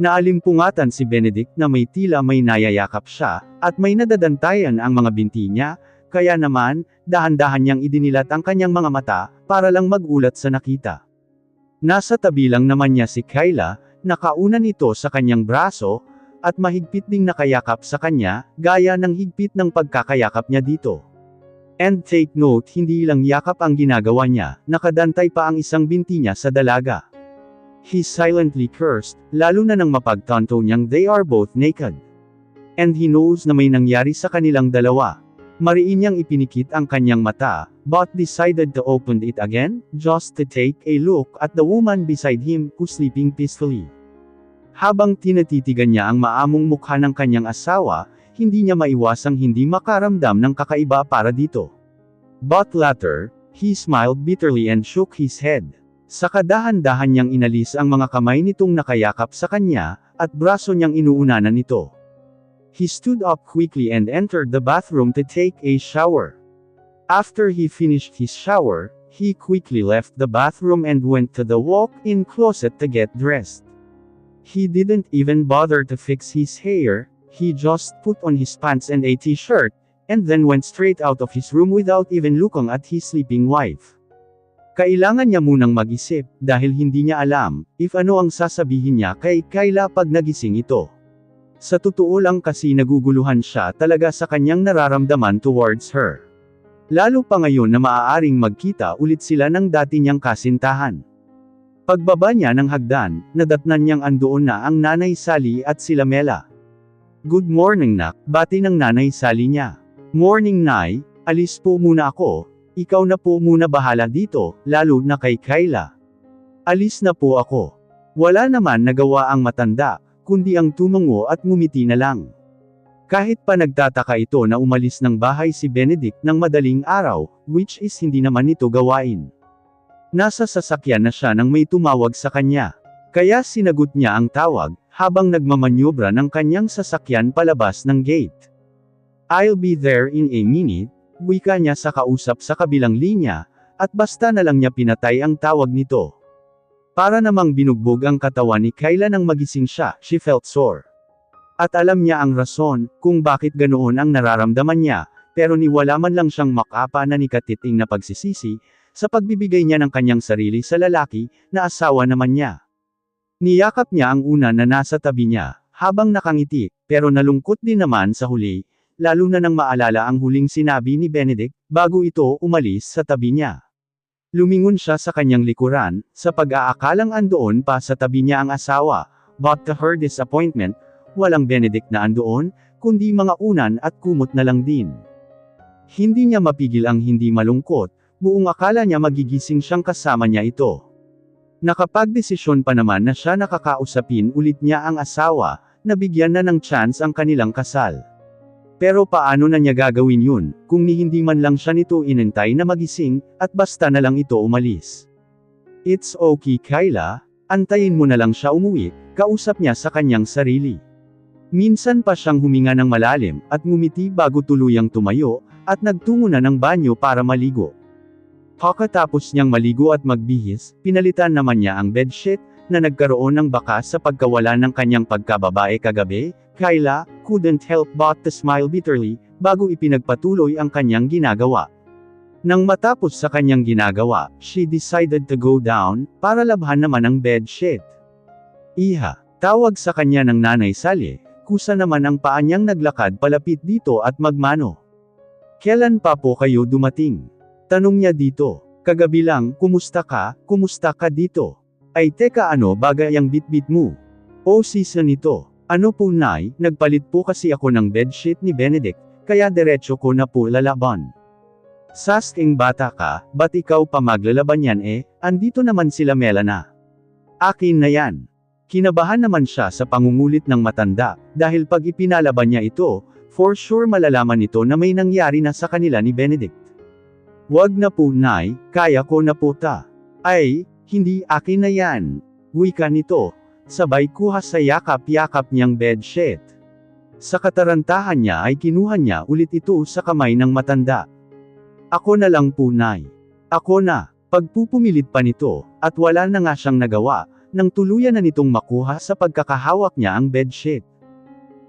Naalimpungatan si Benedict na may tila may nayayakap siya, at may nadadantayan ang mga binti niya, kaya naman, dahan-dahan niyang idinilat ang kanyang mga mata, para lang magulat sa nakita. Nasa tabi lang naman niya si Kayla, nakaunan ito sa kanyang braso, at mahigpit ding nakayakap sa kanya, gaya ng higpit ng pagkakayakap niya dito. And take note, hindi lang yakap ang ginagawa niya, nakadantay pa ang isang binti niya sa dalaga. He silently cursed, lalo na nang mapagtanto niyang they are both naked. And he knows na may nangyari sa kanilang dalawa. Mariin niyang ipinikit ang kanyang mata, but decided to open it again, just to take a look at the woman beside him, who's sleeping peacefully. Habang tinatitigan niya ang maamong mukha ng kanyang asawa, hindi niya maiwasang hindi makaramdam ng kakaiba para dito. But later, he smiled bitterly and shook his head. Sa kadahan-dahan niyang inalis ang mga kamay nitong nakayakap sa kanya, at braso niyang inuunanan nito. He stood up quickly and entered the bathroom to take a shower. After he finished his shower, he quickly left the bathroom and went to the walk-in closet to get dressed. He didn't even bother to fix his hair, he just put on his pants and a t-shirt, and then went straight out of his room without even looking at his sleeping wife. Kailangan niya munang mag-isip, dahil hindi niya alam, if ano ang sasabihin niya kay Kayla pag nagising ito. Sa totoo lang kasi naguguluhan siya talaga sa kanyang nararamdaman towards her. Lalo pa ngayon na maaaring magkita ulit sila ng dati niyang kasintahan. Pagbaba niya ng hagdan, nadatnan niyang andoon na ang Nanay Sally at sila Mela. Good morning nak, bati ng Nanay Sally niya. Morning Nay, alis po muna ako. Ikaw na po muna bahala dito, lalo na kay Kayla. Alis na po ako. Wala naman nagawa ang matanda, kundi ang tumango at ngumiti na lang. Kahit pa nagtataka ito na umalis ng bahay si Benedict ng madaling araw, which is hindi naman ito gawain. Nasa sasakyan na siya nang may tumawag sa kanya. Kaya sinagot niya ang tawag, habang nagmamanyobra ng kanyang sasakyan palabas ng gate. I'll be there in a minute. Wika niya sa kausap sa kabilang linya, at basta na lang niya pinatay ang tawag nito. Para namang binugbog ang katawan ni Kayla nang magising siya, she felt sore. At alam niya ang rason, kung bakit ganoon ang nararamdaman niya, pero niwala man lang siyang makapa na nikatiting na pagsisisi, sa pagbibigay niya ng kanyang sarili sa lalaki, na asawa naman niya. Niyakap niya ang una na nasa tabi niya, habang nakangiti, pero nalungkot din naman sa huli, lalo na nang maalala ang huling sinabi ni Benedict, bago ito umalis sa tabi niya. Lumingon siya sa kanyang likuran, sa pag-aakalang andoon pa sa tabi niya ang asawa, but to her disappointment, walang Benedict na andoon, kundi mga unan at kumot na lang din. Hindi niya mapigil ang hindi malungkot, buong akala niya magigising siyang kasama niya ito. Nakapagdesisyon pa naman na siya nakakausapin ulit niya ang asawa, nabigyan na ng chance ang kanilang kasal. Pero paano na niya gagawin yun, kung hindi man lang siya nito inintay na magising, at basta na lang ito umalis. It's okay Kayla, antayin mo na lang siya umuwi, kausap niya sa kanyang sarili. Minsan pa siyang huminga ng malalim, at ngumiti bago tuluyang tumayo, at nagtungo na ng banyo para maligo. Pagkatapos niyang maligo at magbihis, pinalitan naman niya ang bedsheet, na nagkaroon ng bakas sa pagkawala ng kanyang pagkababae kagabi. Kayla couldn't help but to smile bitterly, bago ipinagpatuloy ang kanyang ginagawa. Nang matapos sa kanyang ginagawa, she decided to go down, para labhan naman ang bedsheet. Iha, tawag sa kanya ng Nanay Sally, kusa naman ang paa niyang naglakad palapit dito at magmano. Kailan pa po kayo dumating? Tanong niya dito. Kagabi lang, kumusta ka dito? Ay teka ano bagay ang bitbit mo? O season ito. Ano po Nay, nagpalit po kasi ako ng bedsheet ni Benedict, kaya diretso ko na po lalaban. Sasking bata ka, ba't ikaw pa maglalaban yan andito naman sila Mela na. Akin na yan. Kinabahan naman siya sa pangungulit ng matanda, dahil pag ipinalaban niya ito, for sure malalaman nito na may nangyari na sa kanila ni Benedict. Wag na po Nay, kaya ko na po ta. Ay, hindi akin na yan. Wika nito. Sabay kuha sa yakap-yakap niyang bedsheet. Sa katarantahan niya ay kinuha niya ulit ito sa kamay ng matanda. Ako na lang po Nay. Ako na. Pagpupumilit pa nito, at wala na nga siyang nagawa, nang tuluyan na nitong makuha sa pagkakahawak niya ang bedsheet.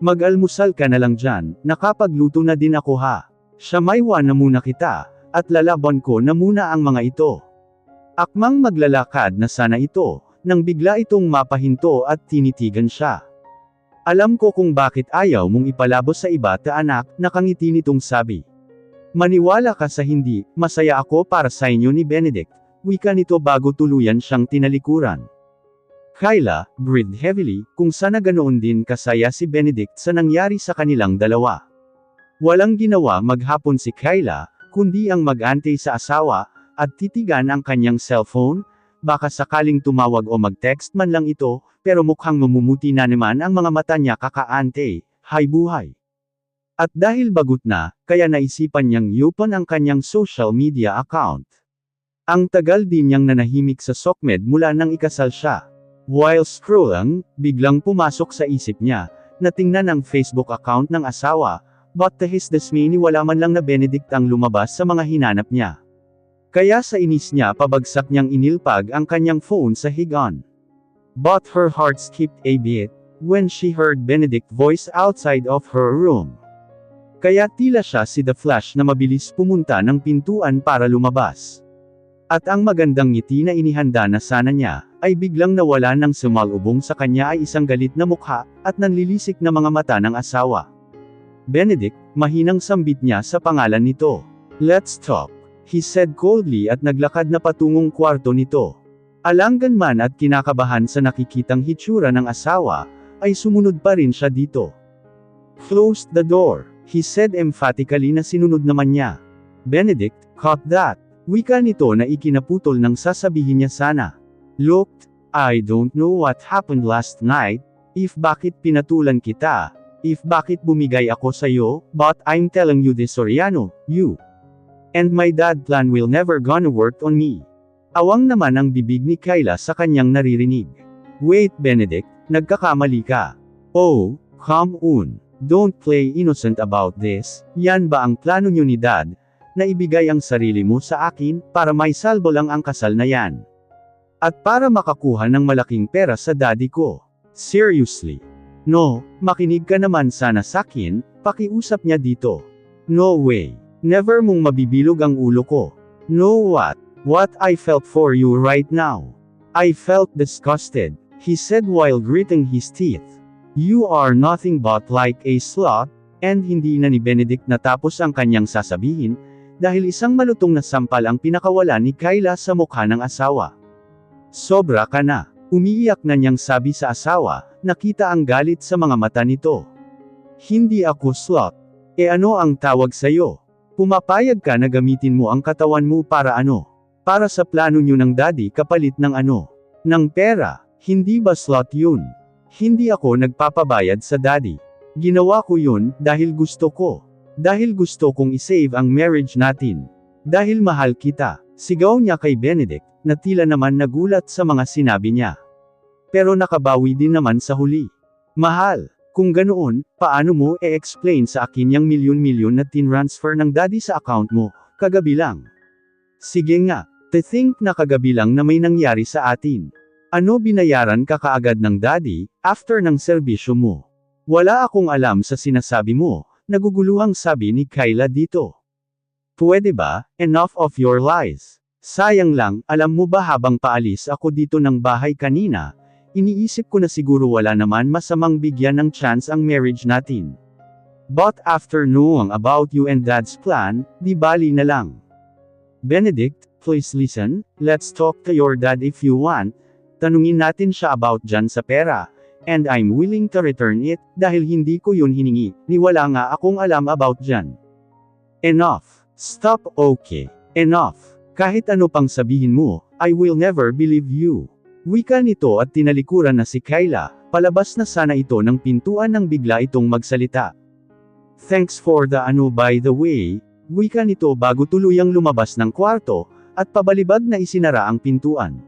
Mag-almusal ka na lang dyan, nakapagluto na din ako ha. Siya-maywa na muna kita, at lalabon ko na muna ang mga ito. Akmang maglalakad na sana ito, nang bigla itong mapahinto at tinitigan siya. Alam ko kung bakit ayaw mong ipalabos sa iba ta anak, nakangiti nitong sabi. Maniwala ka sa hindi, masaya ako para sa inyo ni Benedict, wika nito bago tuluyan siyang tinalikuran. Kyla, breathed heavily, kung sana ganoon din kasaya si Benedict sa nangyari sa kanilang dalawa. Walang ginawa maghapon si Kyla, kundi ang mag-antay sa asawa, at titigan ang kanyang cellphone, baka sakaling tumawag o mag-text man lang ito, pero mukhang mamumuti na naman ang mga mata niya kakaantay, hay buhay. At dahil bagot na, kaya naisipan niyang yupan ang kanyang social media account. Ang tagal din niyang nanahimik sa SOCMED mula nang ikasal siya. While scrolling, biglang pumasok sa isip niya, na tingnan ang Facebook account ng asawa, but to his dismay wala man lang na Benedict ang lumabas sa mga hinanap niya. Kaya sa inis niya pabagsak niyang inilpag ang kanyang phone sa higaan. But her heart skipped a beat, when she heard Benedict's voice outside of her room. Kaya tila siya si The Flash na mabilis pumunta ng pintuan para lumabas. At ang magandang ngiti na inihanda na sana niya, ay biglang nawala nang sumalubong sa kanya ay isang galit na mukha, at nanlilisik na mga mata ng asawa. Benedict, mahinang sambit niya sa pangalan nito. Let's talk, he said coldly at naglakad na patungong kwarto nito. Alangan man at kinakabahan sa nakikitang hitsura ng asawa, ay sumunod pa rin siya dito. Closed the door, he said emphatically na sinunod naman niya. Benedict, caught that. Wika nito na ikinaputol ng sasabihin niya sana. Looked, I don't know what happened last night, if bakit pinatulan kita, if bakit bumigay ako sa'yo, but I'm telling you this Soriano, you. And my dad plan will never gonna work on me. Awang naman ang bibig ni Kyla sa kanyang naririnig. Wait Benedict, nagkakamali ka. Oh, come on. Don't play innocent about this, yan ba ang plano niyo ni Dad, na ibigay ang sarili mo sa akin, para may salbo lang ang kasal na yan. At para makakuha ng malaking pera sa daddy ko. Seriously. No, makinig ka naman sana sakin, pakiusap niya dito. No way. Never mong mabibilog ang ulo ko. No what? What I felt for you right now. I felt disgusted, he said while gritting his teeth. You are nothing but like a slut, and hindi na ni Benedict natapos ang kanyang sasabihin, dahil isang malutong na sampal ang pinakawala ni Kyla sa mukha ng asawa. Sobra ka na, umiiyak na niyang sabi sa asawa, nakita ang galit sa mga mata nito. Hindi ako slut. E ano ang tawag sa'yo? Pumapayag ka na gamitin mo ang katawan mo para ano? Para sa plano niyo ng daddy kapalit ng ano? Ng pera, hindi ba slut yun? Hindi ako nagpapabayad sa daddy. Ginawa ko yun, dahil gusto ko. Dahil gusto kong isave ang marriage natin. Dahil mahal kita, sigaw niya kay Benedict, na tila naman nagulat sa mga sinabi niya. Pero nakabawi din naman sa huli. Mahal, kung ganoon, paano mo e-explain sa akin yung milyon-milyon na tinransfer ng daddy sa account mo, kagabi lang? Sige nga, to think na kagabi lang na may nangyari sa atin. Ano binayaran ka kaagad ng daddy, after ng serbisyo mo? Wala akong alam sa sinasabi mo, naguguluhang sabi ni Kyla dito. Pwede ba, enough of your lies? Sayang lang, alam mo ba habang paalis ako dito ng bahay kanina, iniisip ko na siguro wala naman masamang bigyan ng chance ang marriage natin. But after knowing about you and dad's plan, di bali na lang. Benedict, please listen, let's talk to your dad if you want. Tanungin natin siya about dyan sa pera, and I'm willing to return it, dahil hindi ko yun hiningi, ni wala nga akong alam about dyan. Enough. Stop okay. Enough. Kahit ano pang sabihin mo, I will never believe you. Wika nito at tinalikuran na si Kyla, palabas na sana ito ng pintuan nang bigla itong magsalita. Thanks for the ano by the way, wika nito bago tuluyang lumabas ng kwarto, at pabalibag na isinara ang pintuan.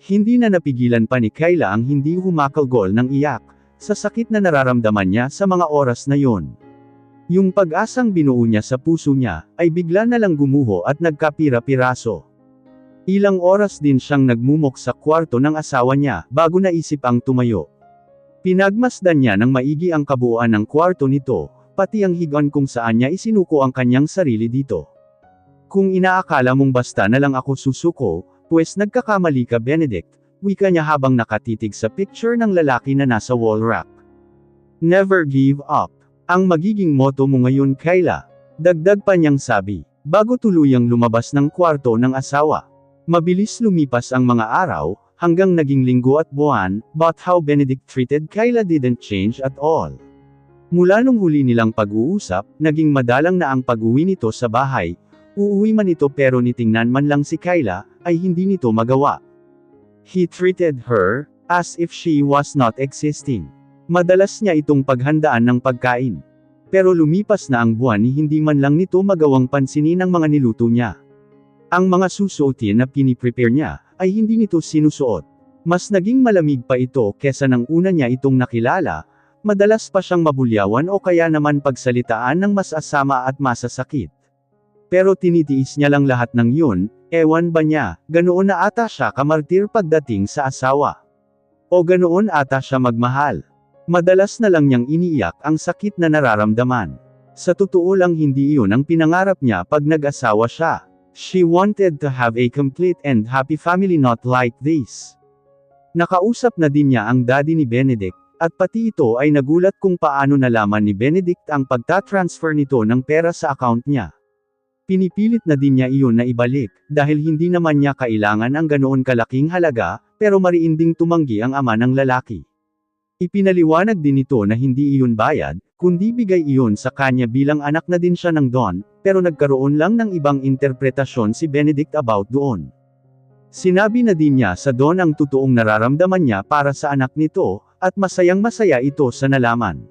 Hindi na napigilan pa ni Kyla ang hindi humakalgol ng iyak, sa sakit na nararamdaman niya sa mga oras na yon. Yung pag-asang binuo niya sa puso niya, ay bigla na lang gumuho at nagkapira-piraso. Ilang oras din siyang nagmumok sa kwarto ng asawa niya, bago naisip ang tumayo. Pinagmasdan niya ng maigi ang kabuuan ng kwarto nito, pati ang higaan kung saan niya isinuko ang kanyang sarili dito. Kung inaakala mong basta na lang ako susuko, pues nagkakamali ka Benedict, wika niya habang nakatitig sa picture ng lalaki na nasa wall rack. Never give up. Ang magiging motto mo ngayon Kayla. Dagdag pa niyang sabi, bago tuluyang lumabas ng kwarto ng asawa. Mabilis lumipas ang mga araw, hanggang naging linggo at buwan, but how Benedict treated Kayla didn't change at all. Mula nung huli nilang pag-uusap, naging madalang na ang pag-uwi nito sa bahay. Uuwi man ito pero nitingnan man lang si Kayla, ay hindi nito magawa. He treated her as if she was not existing. Madalas niya itong paghandaan ng pagkain. Pero lumipas na ang buwan hindi man lang nito magawang pansinin ang mga niluto niya. Ang mga susuotin na piniprepare niya, ay hindi nito sinusuot. Mas naging malamig pa ito kesa nang una niya itong nakilala, madalas pa siyang mabulyawan o kaya naman pagsalitaan ng mas asama at masasakit. Pero tinitiis niya lang lahat ng yun, ewan ba niya, ganoon na ata siya kamartir pagdating sa asawa. O ganoon ata siya magmahal. Madalas na lang niyang iniiyak ang sakit na nararamdaman. Sa totoo lang hindi iyon ang pinangarap niya pag nag-asawa siya. She wanted to have a complete and happy family not like this. Nakausap na din niya ang daddy ni Benedict, at pati ito ay nagulat kung paano nalaman ni Benedict ang pagta-transfer nito ng pera sa account niya. Pinipilit na din niya iyon na ibalik, dahil hindi naman niya kailangan ang ganoon kalaking halaga, pero mariinding tumanggi ang ama ng lalaki. Ipinaliwanag din ito na hindi iyon bayad, kundi bigay iyon sa kanya bilang anak na din siya ng Don, pero nagkaroon lang ng ibang interpretasyon si Benedict about doon. Sinabi na din niya sa Don ang totoong nararamdaman niya para sa anak nito, at masayang-masaya ito sa nalaman.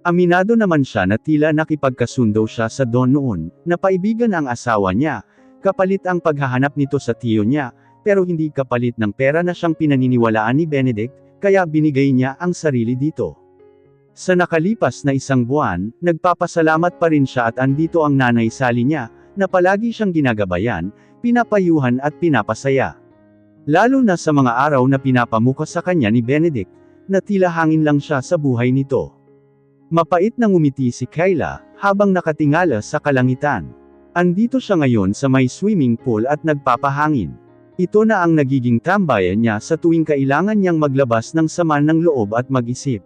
Aminado naman siya na tila nakipagkasundo siya sa Don noon, na paibigan ang asawa niya, kapalit ang paghahanap nito sa tiyo niya, pero hindi kapalit ng pera na siyang pinaniniwalaan ni Benedict, kaya binigay niya ang sarili dito. Sa nakalipas na isang buwan, nagpapasalamat pa rin siya at andito ang nanay Sally niya, na palagi siyang ginagabayan, pinapayuhan at pinapasaya. Lalo na sa mga araw na pinapamuka sa kanya ni Benedict, na tila hangin lang siya sa buhay nito. Mapait na ngumiti si Kayla, habang nakatingala sa kalangitan. Andito siya ngayon sa may swimming pool at nagpapahangin. Ito na ang nagiging tambayan niya sa tuwing kailangan niyang maglabas ng sama ng loob at mag-isip.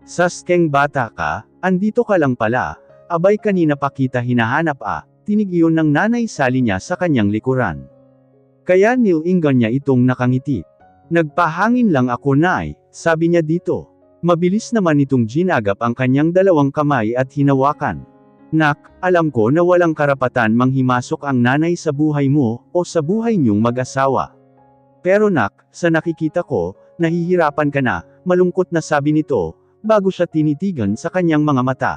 Saskeng bata ka, andito ka lang pala, abay kanina pa kita hinahanap tinig iyon ng nanay Sally niya sa kanyang likuran. Kaya nilingan niya itong nakangiti. Nagpahangin lang ako nay, sabi niya dito. Mabilis naman itong ginagap ang kanyang dalawang kamay at hinawakan. Nak, alam ko na walang karapatan manghimasok ang nanay sa buhay mo, o sa buhay niyong mag-asawa. Pero nak, sa nakikita ko, nahihirapan ka na, malungkot na sabi nito, bago siya tinitigan sa kanyang mga mata.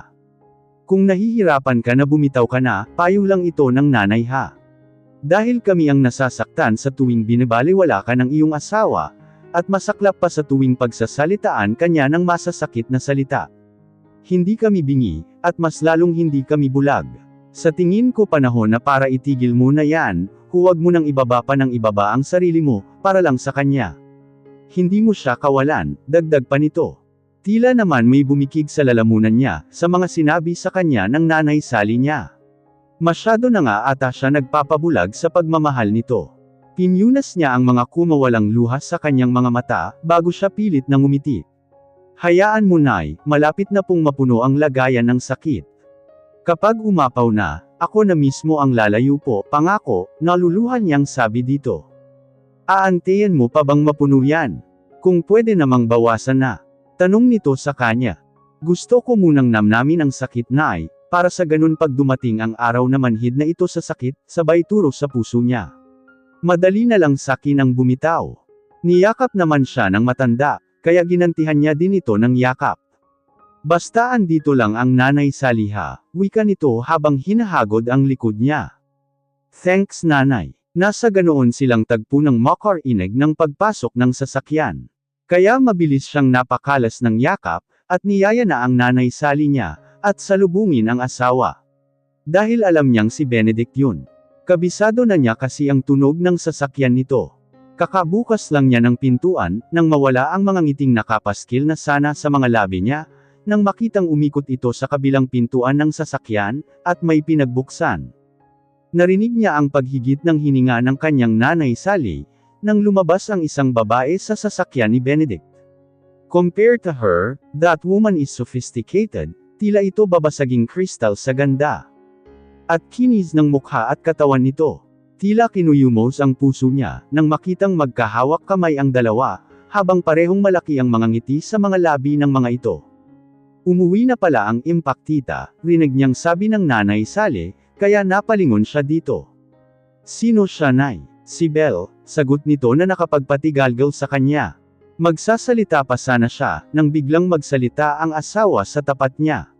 Kung nahihirapan ka na bumitaw ka na, payo lang ito ng nanay ha. Dahil kami ang nasasaktan sa tuwing binabaliwala ka ng iyong asawa, at masaklap pa sa tuwing pagsasalitaan kanya ng masasakit na salita. Hindi kami bingi, at mas lalong hindi kami bulag. Sa tingin ko panahon na para itigil mo na yan, huwag mo nang ibaba pa ng ibaba ang sarili mo, para lang sa kanya. Hindi mo siya kawalan, dagdag pa nito. Tila naman may bumikig sa lalamunan niya, sa mga sinabi sa kanya ng nanay Sally niya. Masyado na nga ata siya nagpapabulag sa pagmamahal nito. Pinyunas niya ang mga kumawalang luha sa kanyang mga mata, bago siya pilit na ngumiti. Hayaan mo nay, malapit na pong mapuno ang lagayan ng sakit. Kapag umapaw na, ako na mismo ang lalayo po, pangako, naluluhan niyang sabi dito. Aantayin mo pa bang mapuno yan? Kung pwede namang bawasan na. Tanong nito sa kanya. Gusto ko munang namnamin ang sakit nay, para sa ganun pag dumating ang araw na manhid na ito sa sakit, sabay turo sa puso niya. Madali na lang sakin ang bumitaw. Niyakap naman siya ng matanda, kaya ginantihan niya din ito ng yakap. Basta andito lang ang nanay Sally ha, wika nito habang hinahagod ang likod niya. Thanks nanay. Nasa ganoon silang tagpo ng makarinig ng pagpasok ng sasakyan. Kaya mabilis siyang napakalas ng yakap, at niyaya na ang nanay Sally niya, at salubungin ang asawa. Dahil alam niyang si Benedict yun. Kabisado na niya kasi ang tunog ng sasakyan nito. Kakabukas lang niya ng pintuan, nang mawala ang mga ngiting nakapaskil na sana sa mga labi niya, nang makitang umikot ito sa kabilang pintuan ng sasakyan, at may pinagbuksan. Narinig niya ang paghigit ng hininga ng kanyang nanay Sally, nang lumabas ang isang babae sa sasakyan ni Benedict. Compared to her, that woman is sophisticated, tila ito babasaging kristal sa ganda. At kinis ng mukha at katawan nito. Tila kinuyumos ang puso niya, nang makitang magkahawak kamay ang dalawa, habang parehong malaki ang mga ngiti sa mga labi ng mga ito. Umuwi na pala ang impaktita, rinig niyang sabi ng nanay Sally, kaya napalingon siya dito. Sino siya, Nay? Si Belle, sagot nito na nakapagpatigalgal sa kanya. Magsasalita pa sana siya, nang biglang magsalita ang asawa sa tapat niya.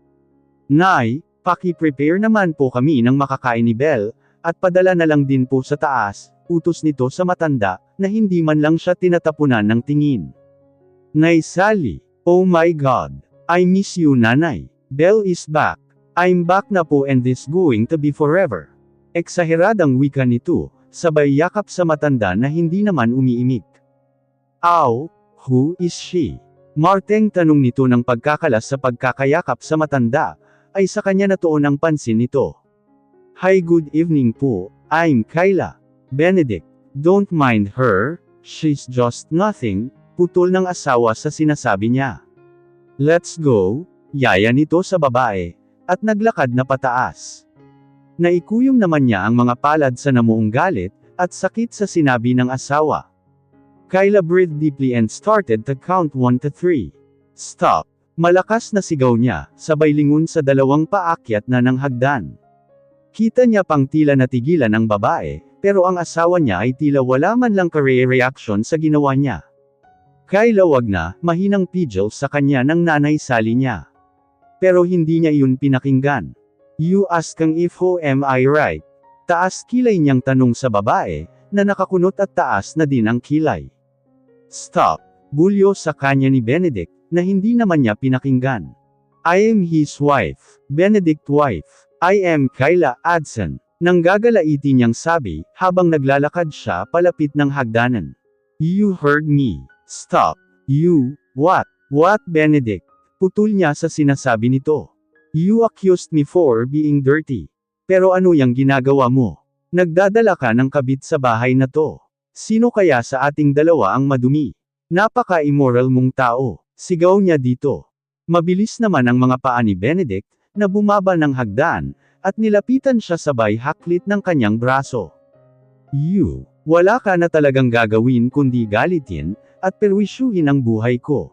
Nay, paki-prepare naman po kami ng makakain ni Belle, at padala na lang din po sa taas, utos nito sa matanda, na hindi man lang siya tinatapunan ng tingin. Nay Sally, oh my God, I miss you, Nanay. Belle is back. I'm back na po and this going to be forever. Eksaheradang wika nito, sabay yakap sa matanda na hindi naman umiimik. Aw, who is she? Marteng tanong nito ng pagkakalas sa pagkakayakap sa matanda, ay sa kanya natuon ang pansin nito. Hi, good evening po, I'm Kyla. Benedict, don't mind her, she's just nothing, putol ng asawa sa sinasabi niya. Let's go, yaya nito sa babae, at naglakad na pataas. Naikuyom naman niya ang mga palad sa namuong galit, at sakit sa sinabi ng asawa. Kyla breathed deeply and started to count 1 to 3. Stop! Malakas na sigaw niya, sabay lingon sa dalawang paakyat na ng hagdan. Kita niya pang tila natigilan ang babae, pero ang asawa niya ay tila wala man lang reaction sa ginawa niya. Kyla, wag na, mahinang pidgel sa kanya ng nanay Sally niya. Pero hindi niya iyon pinakinggan. You asking if who am I right? Taas kilay niyang tanong sa babae, na nakakunot at taas na din ang kilay. Stop! Bulyo sa kanya ni Benedict, na hindi naman niya pinakinggan. I am his wife, Benedict wife. I am Kyla Adson. Nang gagalaiti niyang sabi, habang naglalakad siya palapit ng hagdanan. You heard me. Stop. You, what? What, Benedict? Putol niya sa sinasabi nito. You accused me for being dirty. Pero ano yang ginagawa mo? Nagdadala ka ng kabit sa bahay na to. Sino kaya sa ating dalawa ang madumi? Napaka-immoral mong tao. Sigaw niya dito. Mabilis naman ang mga paa ni Benedict, na bumaba ng hagdan, at nilapitan siya sabay haklit ng kanyang braso. You, wala ka na talagang gagawin kundi galitin, at perwisyuhin ang buhay ko.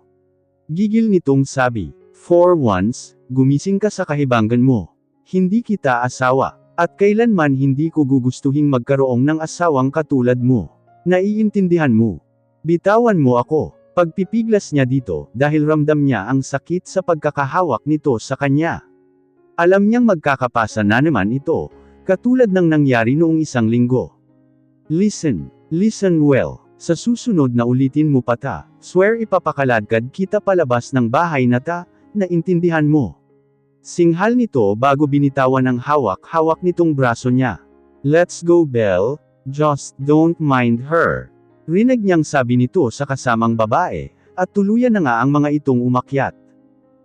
Gigil nitong sabi, for once, gumising ka sa kahibangan mo. Hindi kita asawa, at kailanman hindi ko gugustuhing magkaroon ng asawang katulad mo. Naiintindihan mo. Bitawan mo ako. Pagpipiglas niya dito, dahil ramdam niya ang sakit sa pagkakahawak nito sa kanya. Alam niyang magkakapasa na naman ito, katulad ng nangyari noong isang linggo. Listen well. Sa susunod na ulitin mo pa ta, swear ipapakaladkad kita palabas ng bahay na ta, naintindihan mo. Singhal nito bago binitawan ang hawak-hawak nitong braso niya. Let's go, Belle, just don't mind her. Rinig niyang sabi nito sa kasamang babae, at tuluyan na nga ang mga itong umakyat.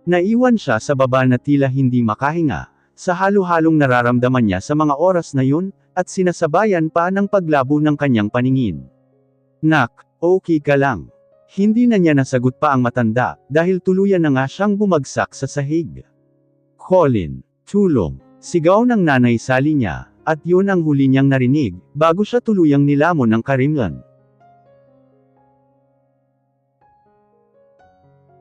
Naiwan siya sa baba na tila hindi makahinga, sa halo-halong nararamdaman niya sa mga oras na yun, at sinasabayan pa ng paglabo ng kanyang paningin. Nak, okay ka lang. Hindi na niya nasagot pa ang matanda, dahil tuluyan na nga siyang bumagsak sa sahig. Colin, tulong, sigaw ng nanay Sally niya, at yun ang huli niyang narinig, bago siya tuluyang nilamon ng karimlan.